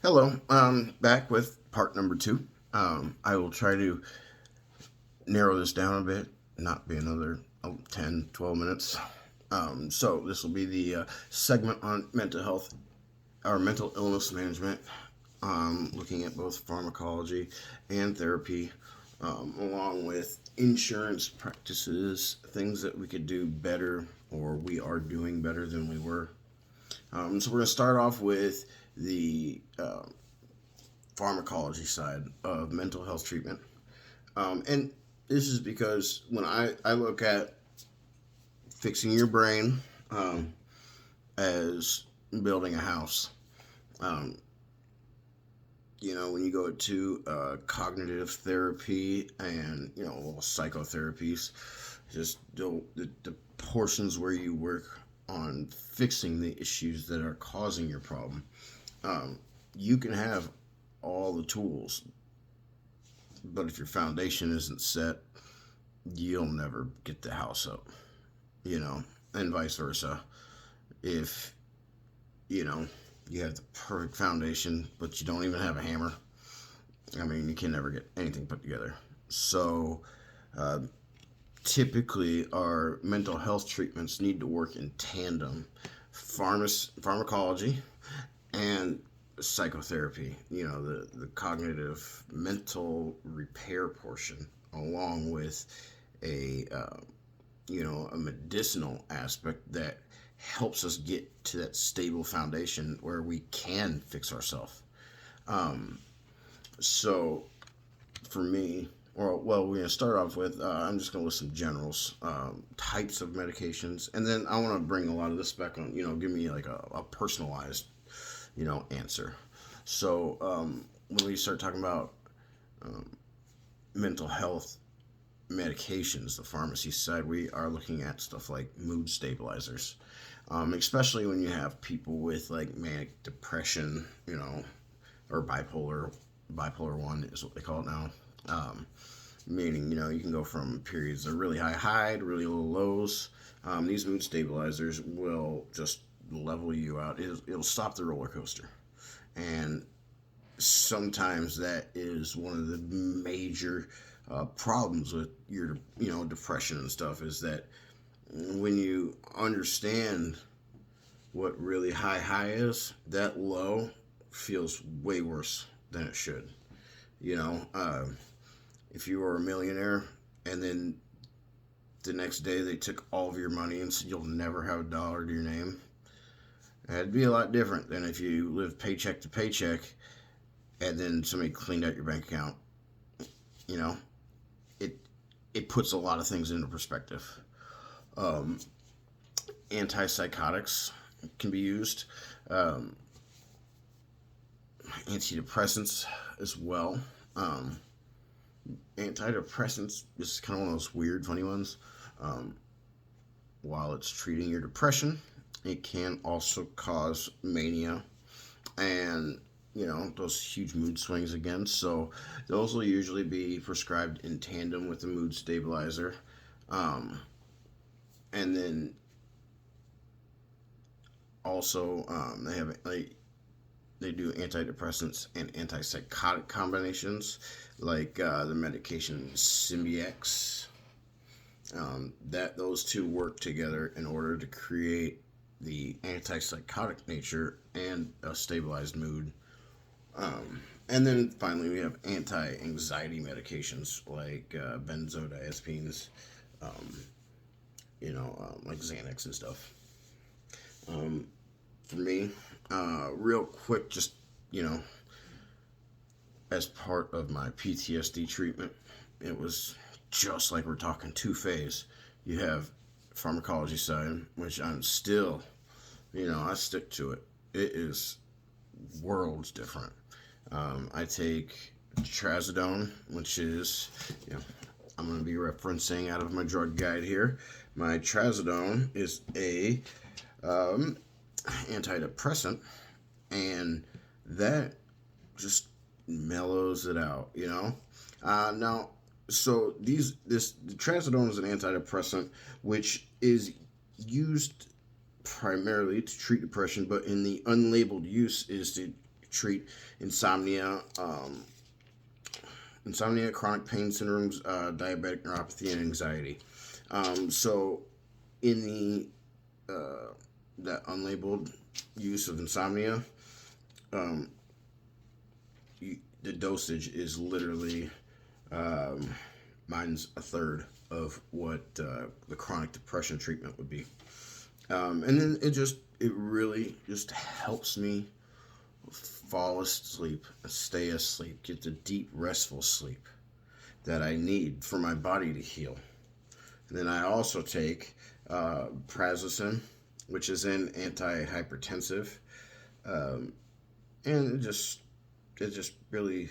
Hello, back with part number two. I will try to narrow this down a bit, not be another 10, 12 minutes. So this will be the segment on mental health or mental illness management, looking at both pharmacology and therapy, along with insurance practices, things that we could do better or we are doing better than we were. So we're going to start off with the pharmacology side of mental health treatment. And this is because when I look at fixing your brain as building a house, um, when you go to cognitive therapy and, psychotherapies, just the portions where you work on fixing the issues that are causing your problem, you can have all the tools, but if your foundation isn't set, you'll never get the house up, and vice versa. If, you know, you have the perfect foundation, but you don't even have a hammer, I mean, you can never get anything put together. So, uh, typically, our mental health treatments need to work in tandem. Pharmacology and psychotherapy, the cognitive mental repair portion, along with a medicinal aspect that helps us get to that stable foundation where we can fix ourselves. Um, so for me, well, we're going to start off with I'm just going to list some generals, types of medications, and then I want to bring a lot of this back on, give me like a personalized, answer. So when we start talking about um, mental health medications, the pharmacy side, we are looking at stuff like mood stabilizers, especially when you have people with like manic depression, or bipolar one is what they call it now. Meaning, you can go from periods of really high high to really low lows. These mood stabilizers will just level you out. It'll stop the roller coaster. And sometimes that is one of the major problems with your, depression and stuff, is that when you understand what really high high is, that low feels way worse than it should. You know, uh, if you were a millionaire and then the next day they took all of your money and said you'll never have a dollar to your name, that'd be a lot different than if you live paycheck to paycheck and then somebody cleaned out your bank account. You know, it it puts a lot of things into perspective. Um, Antipsychotics can be used, um, antidepressants as well. Um, Antidepressants is kind of one of those weird, funny ones. Um, while it's treating your depression, it can also cause mania and those huge mood swings again. So those will usually be prescribed in tandem with the mood stabilizer. Um, and then also they do antidepressants and antipsychotic combinations, like the medication Symbiex. That those two work together in order to create the antipsychotic nature and a stabilized mood. And then finally, we have anti-anxiety medications like benzodiazepines, um, like Xanax and stuff. Um, for me, real quick, just you know, as part of my PTSD treatment, it was just like we're talking two phase. You have pharmacology side, which I'm still, I stick to it. It is worlds different. I take trazodone, which is, I'm going to be referencing out of my drug guide here. My trazodone is a um, antidepressant, and that just mellows it out, Now, so this the trazodone is an antidepressant, which is used primarily to treat depression, but in the unlabeled use is to treat insomnia, chronic pain syndromes, diabetic neuropathy, and anxiety. So in that unlabeled use of insomnia, um, the dosage is literally mine's a third of what the chronic depression treatment would be. And then it really just helps me fall asleep, stay asleep, get the deep, restful sleep that I need for my body to heal. And then I also take prazosin, which is an antihypertensive, and it just really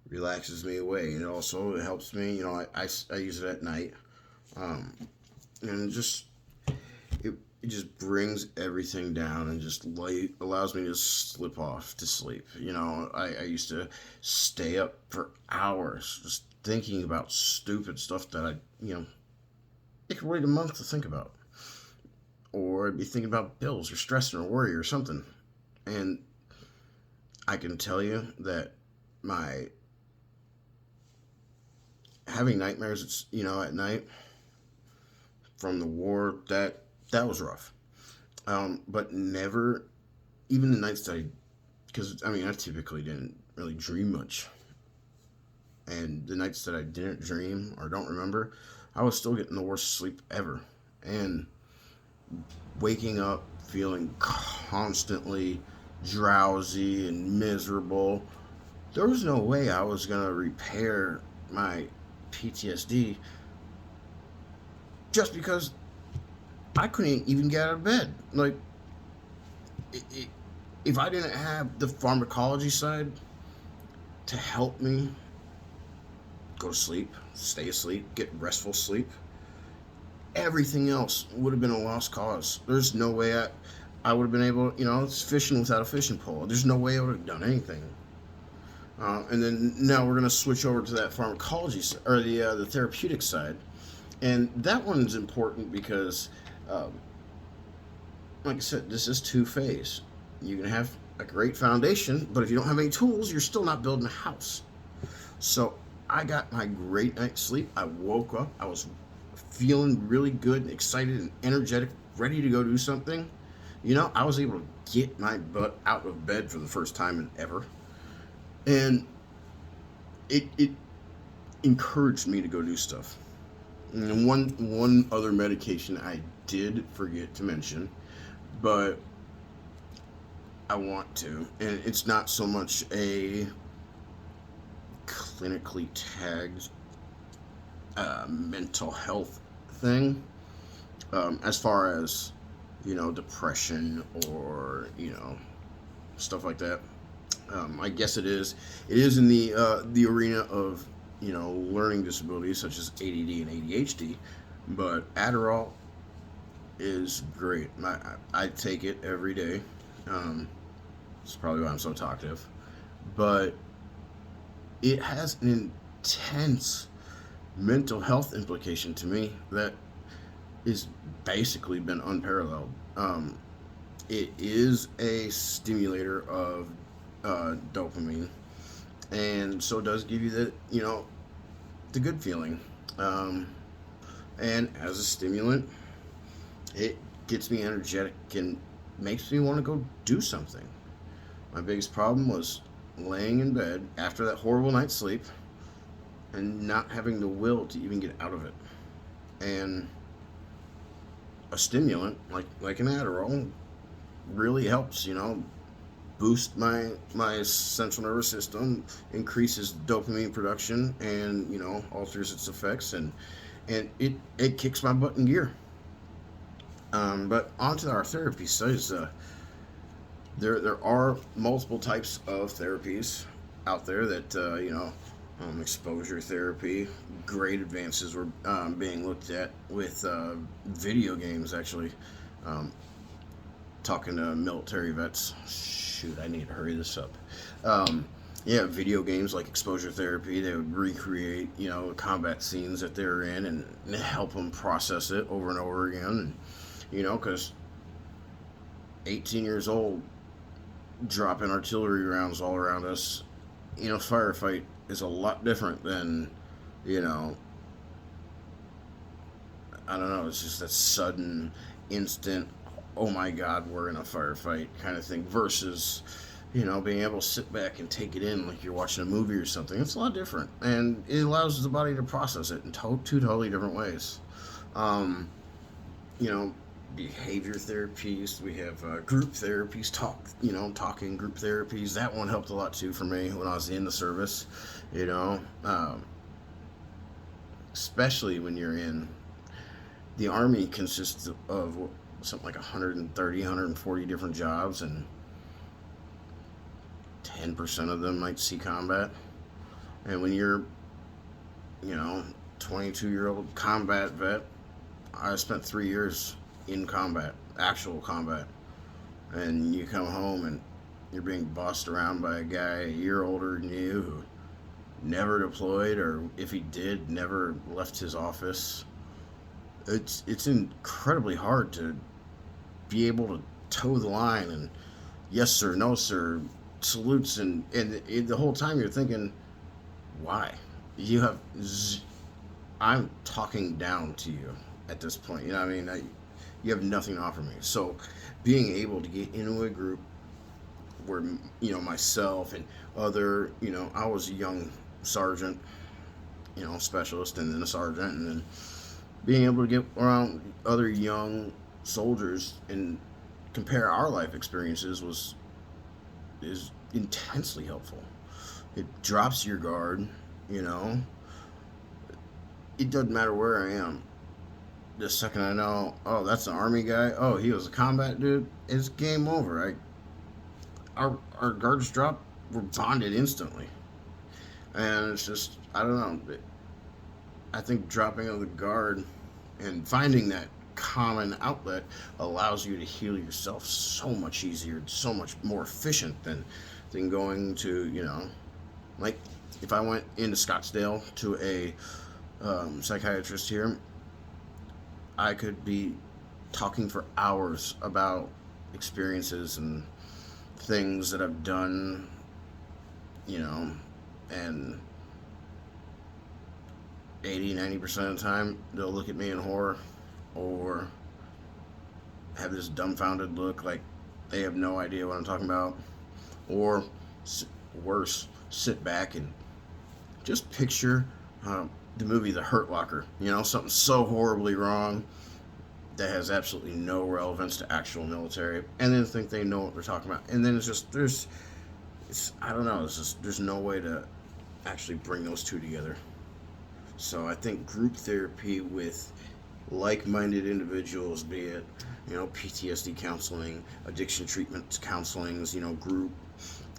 relaxes me away. And it helps me. I use it at night, and it just brings everything down and just allows me to slip off to sleep. I used to stay up for hours just thinking about stupid stuff that it could wait a month to think about. Or I'd be thinking about bills or stressing or worry or something. And I can tell you that my having nightmares, at night from the war, that was rough. But never, even the nights that because I typically didn't really dream much. And the nights that I didn't dream or don't remember, I was still getting the worst sleep ever. And waking up feeling constantly drowsy and miserable. There was no way I was going to repair my PTSD just because I couldn't even get out of bed. Like, if I didn't have the pharmacology side to help me go to sleep, stay asleep, get restful sleep, everything else would have been a lost cause. There's no way I would have been able, it's fishing without a fishing pole. There's no way I would have done anything. And then now we're going to switch over to that pharmacology or the therapeutic side. And that one's important because, like I said, this is two-phase. You can have a great foundation, but if you don't have any tools, you're still not building a house. So I got my great night's sleep. I woke up. I was feeling really good and excited and energetic, ready to go do something. I was able to get my butt out of bed for the first time in ever. And it encouraged me to go do stuff. And one other medication I did forget to mention, but I want to, and it's not so much a clinically tagged mental health thing, as far as depression or stuff like that. I guess it is in the arena of learning disabilities such as ADD and ADHD, but Adderall is great. I take it every day. It's probably why I'm so talkative, but it has an intense mental health implication to me that is basically been unparalleled. It is a stimulator of dopamine, and so it does give you the good feeling. And as a stimulant, it gets me energetic and makes me want to go do something. My biggest problem was laying in bed after that horrible night's sleep and not having the will to even get out of it. And a stimulant like an Adderall really helps, boost my central nervous system, increases dopamine production, and alters its effects, and it kicks my butt in gear. But onto our therapy studies. There are multiple types of therapies out there that exposure therapy. Great advances were being looked at with video games, actually. Talking to military vets. Shoot, I need to hurry this up. Video games like exposure therapy, they would recreate, combat scenes that they're in and help them process it over and over again. And, because 18 years old, dropping artillery rounds all around us in a firefight is a lot different than, you know, I don't know, it's just that sudden, instant, oh my God, we're in a firefight kind of thing versus, being able to sit back and take it in like you're watching a movie or something. It's a lot different. And it allows the body to process it in two totally different ways. Um, you know, Behavior therapies. We have group therapies, talking group therapies. That one helped a lot too for me when I was in the service, you know, um, especially when you're in the Army consists of something like 130, 140 different jobs, and 10% of them might see combat. And when you're, you know, 22-year-old combat vet, I spent 3 years in combat, actual combat. And you come home and you're being bossed around by a guy a year older than you who never deployed, or if he did, never left his office. It's incredibly hard to be able to toe the line and yes sir, no sir, salutes, and the whole time you're thinking, why? You have, I'm talking down to you at this point. You know what I mean? You have nothing to offer me. So being able to get into a group where, myself and other, I was a young sergeant, specialist, and then a sergeant, and then being able to get around other young soldiers and compare our life experiences is intensely helpful. It drops your guard, you know. It doesn't matter where I am. The second I know, oh, that's an army guy. Oh, he was a combat dude. It's game over. Our guards drop. We're bonded instantly, and it's just, I don't know. I think dropping of the guard and finding that common outlet allows you to heal yourself so much easier, so much more efficient than going to, like if I went into Scottsdale to a psychiatrist here, I could be talking for hours about experiences and things that I've done, and 80-90% of the time they'll look at me in horror or have this dumbfounded look like they have no idea what I'm talking about, or worse, sit back and just picture the movie The Hurt Locker, something so horribly wrong that has absolutely no relevance to actual military, and then think they know what they're talking about, and then it's just I don't know, there's no way to actually bring those two together. So I think group therapy with like-minded individuals, be it, PTSD counseling, addiction treatment counselings, group,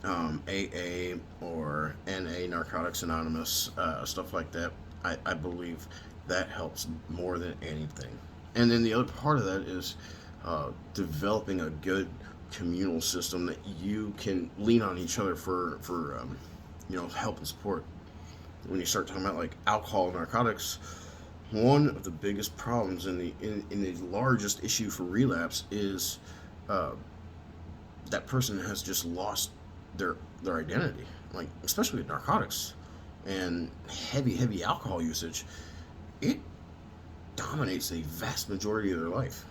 AA or NA, Narcotics Anonymous, stuff like that. I believe that helps more than anything. And then the other part of that is developing a good communal system that you can lean on each other for help and support. When you start talking about like alcohol and narcotics, one of the biggest problems in the largest issue for relapse is that person has just lost their identity. Like, especially with narcotics and heavy alcohol usage, it dominates a vast majority of their life.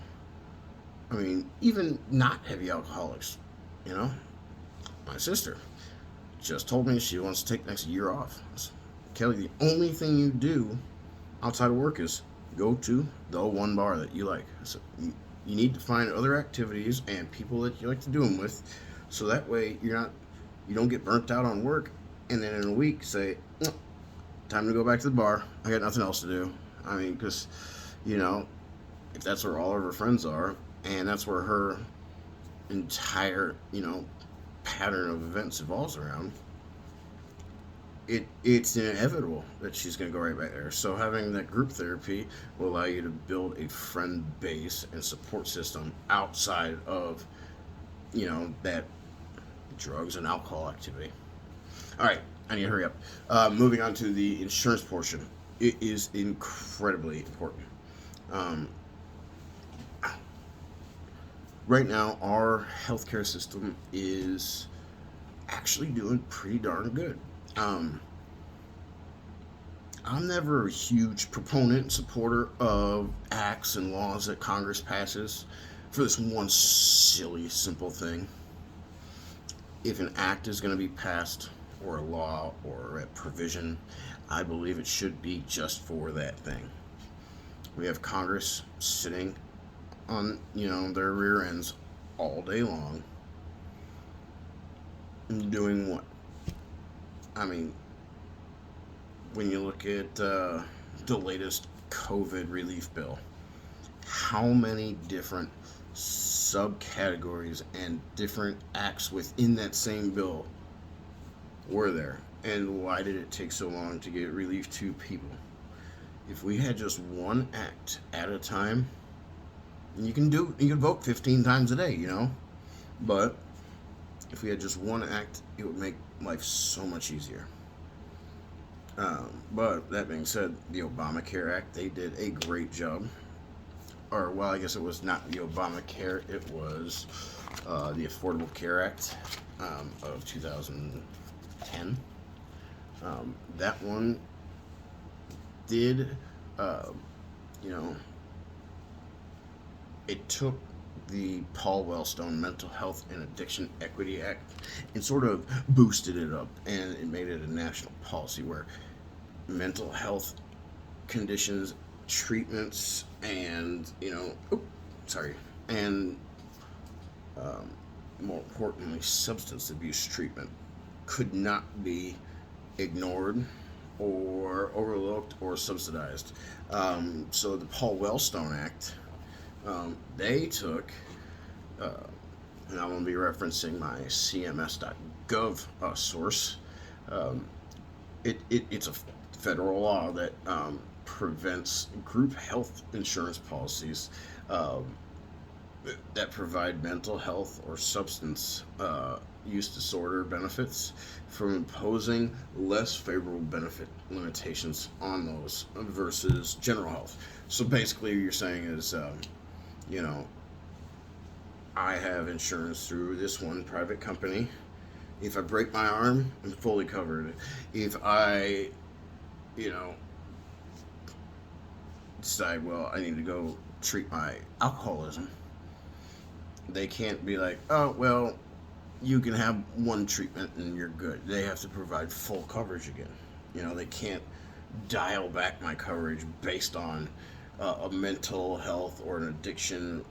I mean, even not heavy alcoholics, my sister just told me she wants to take next year off. Kelly, the only thing you do outside of work is go to the one bar that you like. So you need to find other activities and people that you like to do them with, so that way you don't get burnt out on work, and then in a week say, oh, time to go back to the bar. I got nothing else to do. I mean, because if that's where all of her friends are, and that's where her entire pattern of events evolves around, it's inevitable that she's going to go right back there. So having that group therapy will allow you to build a friend base and support system outside of, that drugs and alcohol activity. All right, I need to hurry up. Moving on to the insurance portion. It is incredibly important. right now our healthcare system is actually doing pretty darn good. Um, I'm never a huge proponent and supporter of acts and laws that Congress passes for this one silly, simple thing. If an act is going to be passed, or a law, or a provision, I believe it should be just for that thing. We have Congress sitting on, their rear ends all day long, doing what? I mean, when you look at the latest COVID relief bill, how many different subcategories and different acts within that same bill were there? And why did it take so long to get relief to people? If we had just one act at a time, you can vote 15 times a day, But if we had just one act, it would make life so much easier. But that being said, the Obamacare Act, they did a great job. Or, well, I guess it was not the Obamacare, it was the Affordable Care Act of 2010. That one did, uh, you know, it took the Paul Wellstone Mental Health and Addiction Equity Act and sort of boosted it up, and it made it a national policy where mental health conditions, treatments, and and more importantly, substance abuse treatment could not be ignored or overlooked or subsidized. So the Paul Wellstone Act, they took, and I'm going to be referencing my CMS.gov source. Um, it's a federal law that prevents group health insurance policies that provide mental health or substance use disorder benefits from imposing less favorable benefit limitations on those versus general health. So basically, you're saying is, you know, I have insurance through this one private company. If I break my arm, I'm fully covered. If I, you know, decide, well, I need to go treat my alcoholism, they can't be like, oh, well, you can have one treatment and you're good. They have to provide full coverage again. They can't dial back my coverage based on a mental health or an addiction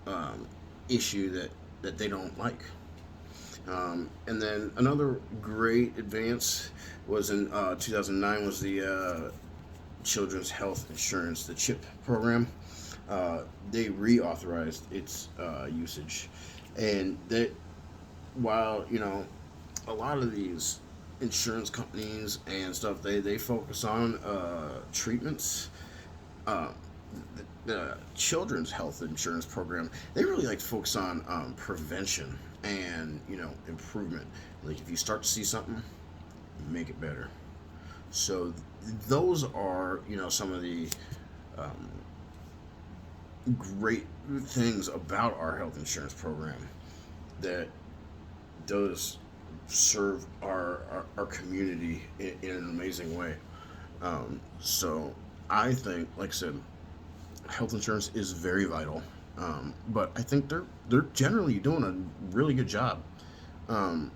issue that they don't like. And then another great advance was in 2009 was the Children's Health Insurance, the CHIP program. They reauthorized its usage, and that while a lot of these insurance companies and stuff they focus on treatments, uh, the Children's Health Insurance program, they really like to focus on prevention and improvement. Like if you start to see something, make it better. So those are some of the um, great things about our health insurance program that does serve our community in an amazing way. So I think, like I said, health insurance is very vital. But I think they're generally doing a really good job. Um,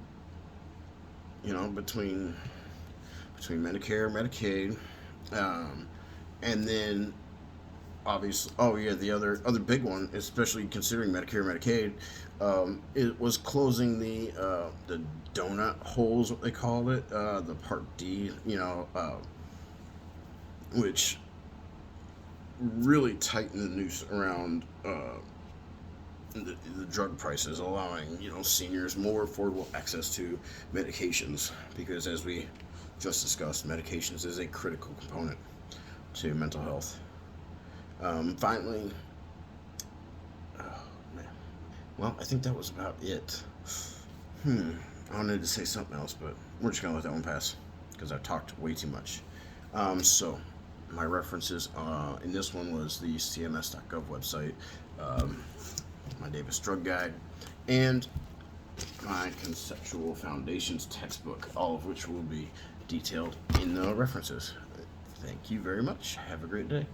between Medicare, Medicaid, um, and then obviously, oh yeah, the other big one, especially considering Medicare, Medicaid, it was closing the donut holes, what they called it, the Part D, which really tightened the noose around the drug prices, allowing seniors more affordable access to medications. Because as we just discussed, medications is a critical component to mental health. Finally, oh man, well, I think that was about it. I wanted to say something else, but we're just gonna let that one pass because I've talked way too much. So my references in this one was the CMS.gov website. Um, my Davis Drug Guide, and my Conceptual Foundations textbook, all of which will be detailed in the references. Thank you very much. Have a great day.